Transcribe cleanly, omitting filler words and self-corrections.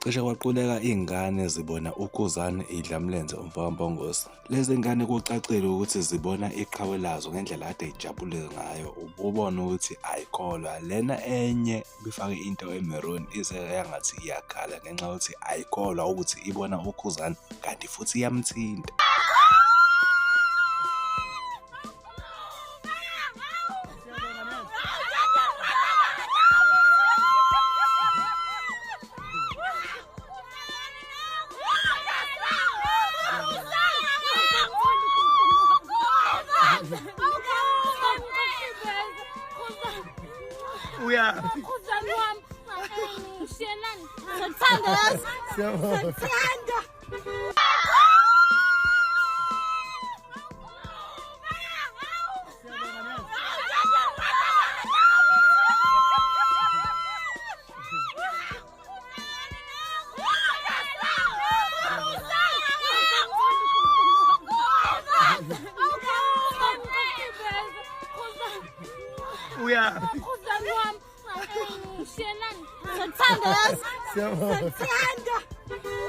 Cishe kwaquleka iy'ngane zibona ukhuzane idlamlenze umfakambongozi. Lezi ngane kucacile ukuthi zibona iqhawe lazo ngendlela kade ijabule ngayo. Ubona ukuthi ayikholwa. Lena enye ibifake into emeruni ize yangathi iyakhala ngenxa yokuthi ayikholwa ukuthi ibona ukhuzane kanti futhi iyamthinta. Khuzani wami, Shenani, ngiyathanda yazi. Ngiyathanda. Khuzani wami, Shenani, ngiyathanda yazi. Ngiyathanda.